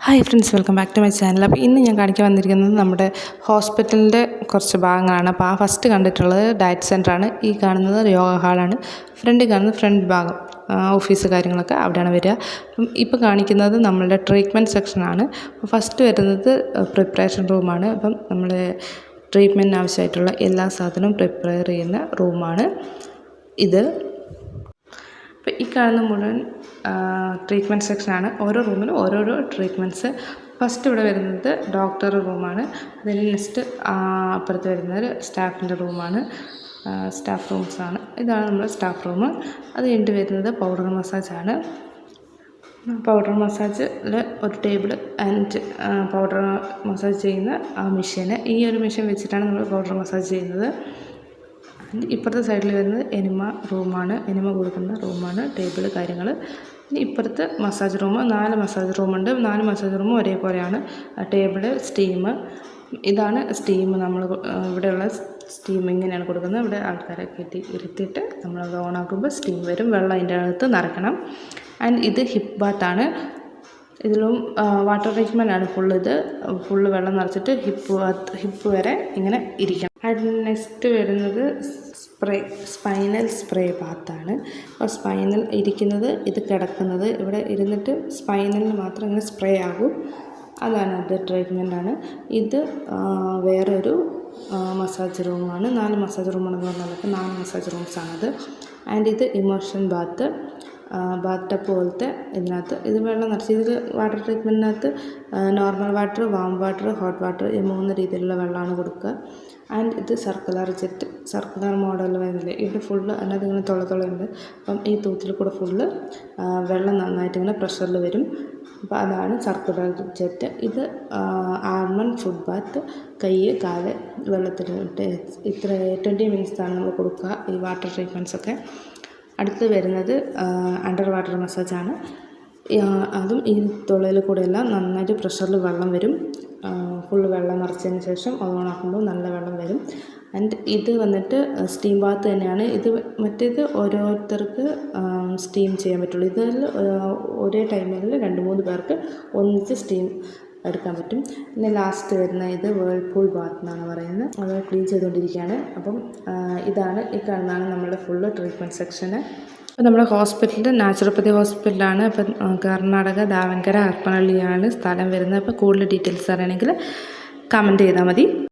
Hi friends, welcome back to my channel. അപ്പോൾ ഇന്ന് ഞാൻ കാണിക്കാൻ വന്നിരിക്കുന്നത് നമ്മുടെ ഹോസ്പിറ്റലിൻ്റെ കുറച്ച് ഭാഗങ്ങളാണ്. അപ്പോൾ ആ ഫസ്റ്റ് കണ്ടിട്ടുള്ളത് ഡയറ്റ് സെൻ്ററാണ്. ഈ കാണുന്നത് യോഗ ഹാളാണ്. ഫ്രണ്ടിൽ കാണുന്നത് ഫ്രണ്ട് ഭാഗം, ഓഫീസ് കാര്യങ്ങളൊക്കെ അവിടെയാണ് വരിക. അപ്പം ഇപ്പോൾ കാണിക്കുന്നത് നമ്മളുടെ ട്രീറ്റ്മെൻറ്റ് സെക്ഷനാണ്. അപ്പോൾ ഫസ്റ്റ് വരുന്നത് പ്രിപ്പറേഷൻ റൂമാണ്. അപ്പം നമ്മൾ ട്രീറ്റ്മെൻറ്റിന് ആവശ്യമായിട്ടുള്ള എല്ലാ സാധനവും പ്രിപ്പയർ ചെയ്യുന്ന റൂമാണ് ഇത്. അപ്പോൾ ഈ കാണുന്ന മുഴുവൻ ട്രീറ്റ്മെൻറ്റ് സെക്ഷനാണ്. ഓരോ റൂമിനും ഓരോരോ ട്രീറ്റ്മെൻറ്റ്സ്. ഫസ്റ്റ് ഇവിടെ വരുന്നത് ഡോക്ടർ റൂമാണ്. അതിന് നെക്സ്റ്റ് അപ്പുറത്ത് വരുന്നത് സ്റ്റാഫിൻ്റെ റൂമാണ്, സ്റ്റാഫ് റൂംസാണ്. ഇതാണ് നമ്മുടെ സ്റ്റാഫ് റൂം. അത് കഴിഞ്ഞിട്ട് വരുന്നത് പൗഡർ മസാജാണ്. പൗഡർ മസാജിൽ ഒരു ടേബിൾ ആൻഡ് പൗഡർ മസാജ് ചെയ്യുന്ന ആ മെഷീന്. ഈ ഒരു മെഷീൻ വെച്ചിട്ടാണ് നമ്മൾ പൗഡർ മസാജ് ചെയ്യുന്നത്. ഇപ്പുറത്തെ സൈഡിൽ വരുന്നത് എനിമ റൂമാണ്, എനിമ കൊടുക്കുന്ന റൂമാണ്, ടേബിൾ കാര്യങ്ങൾ. ഇനി ഇപ്പുറത്ത് മസാജ് റൂം, 4 മസാജ് റൂമുണ്ട്. 4 മസാജ് റൂമും ഒരേപോലെയാണ്. Table, steam. ഇതാണ് സ്റ്റീം. നമ്മൾ ഇവിടെയുള്ള സ്റ്റീം ഇങ്ങനെയാണ് കൊടുക്കുന്നത്. ഇവിടെ ആൾക്കാരെ ഇരുത്തിയിട്ട് നമ്മളത് ഓണാക്കുമ്പോൾ സ്റ്റീം വരും. വെള്ളം അതിൻ്റെ അകത്ത് നിറയ്ക്കണം. ആൻഡ് ഇത് ഹിപ്പ് ബാത്താണ്. ഇതിലും വാട്ടർ ട്രീറ്റ്മെൻ്റ് ആണ്. ഫുള്ള് വെള്ളം നിറച്ചിട്ട് ഹിപ്പ് വരെ ഇങ്ങനെ ഇരിക്കണം. അതിന് നെക്സ്റ്റ് വരുന്നത് സ്പൈനൽ സ്പ്രേ ബാത്താണ്. അപ്പോൾ സ്പൈനൽ ഇരിക്കുന്നത്, ഇത് കിടക്കുന്നത്, ഇവിടെ ഇരുന്നിട്ട് സ്പൈനലിന് മാത്രം ഇങ്ങനെ സ്പ്രേ ആകും. അതാണ്, അത് ട്രീറ്റ്മെൻറ്റാണ്. ഇത് വേറൊരു മസാജ് റൂമാണ്. 4 മസാജ് റൂമാണെന്ന് പറഞ്ഞാൽ 4 മസാജ് റൂംസാണത്. ആൻഡ് ഇത് ഇമോഷൻ ബാത്ത് ടപ്പ് പോലത്തെ ഇതിനകത്ത് ഇത് വെള്ളം നിറച്ച്, ഇതിൽ വാട്ടർ ട്രീറ്റ്മെൻറ്റിനകത്ത് normal water, warm water, hot water, ഈ 3 രീതിയിലുള്ള വെള്ളമാണ് കൊടുക്കുക. ആൻഡ് ഇത് സർക്കുലർ ജെറ്റ്, സർക്കുലർ മോഡൽ വരുന്നില്ലേ, ഇവിടെ ഫുള്ള് അതിനകത്ത് ഇങ്ങനെ തുളയുണ്ട്. അപ്പം ഈ തൂത്തിൽ കൂടെ ഫുള്ള് വെള്ളം നന്നായിട്ട് ഇങ്ങനെ പ്രഷറിൽ വരും. അപ്പോൾ അതാണ് സർക്കുലർ ജെറ്റ്. ഇത് ആൽമണ്ട് ഫുഡ് ബാത്ത്, കൈ കാല് വെള്ളത്തിലിട്ട് ഇത്ര 20 മിനിറ്റ്സാണ് നമ്മൾ കൊടുക്കുക ഈ വാട്ടർ ട്രീറ്റ്മെൻറ്റ്സൊക്കെ. അടുത്ത് വരുന്നത് അണ്ടർ വാട്ടർ മസാജാണ്. അതും ഈ തുളയിൽ കൂടെയെല്ലാം നന്നായിട്ട് പ്രഷറിൽ വെള്ളം വരും. ഫുള്ള് വെള്ളം നിറച്ചതിന് ശേഷം അത് ഓണാക്കുമ്പോൾ നല്ല വെള്ളം വരും. ആൻഡ് ഇത് വന്നിട്ട് സ്റ്റീം ബാത്ത് തന്നെയാണ്. മറ്റേത് ഓരോരുത്തർക്ക് സ്റ്റീം ചെയ്യാൻ പറ്റുള്ളൂ. ഇതിൽ ഒരേ ടൈമിൽ 2-3 പേർക്ക് ഒന്നിച്ച് സ്റ്റീം എടുക്കാൻ പറ്റും. പിന്നെ ലാസ്റ്റ് വരുന്ന ഇത് വേൾപൂൾ ബാത്ത് എന്നാണ് പറയുന്നത്. അത് ക്ലീൻ ചെയ്തുകൊണ്ടിരിക്കുകയാണ്. അപ്പം ഇതാണ്, ഈ കാണുന്നതാണ് നമ്മുടെ ഫുള്ള് ട്രീറ്റ്മെൻറ്റ് സെക്ഷന്. അപ്പോൾ നമ്മുടെ ഹോസ്പിറ്റൽ നാച്ചുറോപ്പതി ഹോസ്പിറ്റലാണ്. അപ്പം കർണാടക ദാവൻകര ഹരപ്പനഹള്ളിയാണ് സ്ഥലം വരുന്നത്. അപ്പോൾ കൂടുതൽ ഡീറ്റെയിൽസ് അറിയണമെങ്കിൽ കമൻറ്റ് ചെയ്താൽ മതി.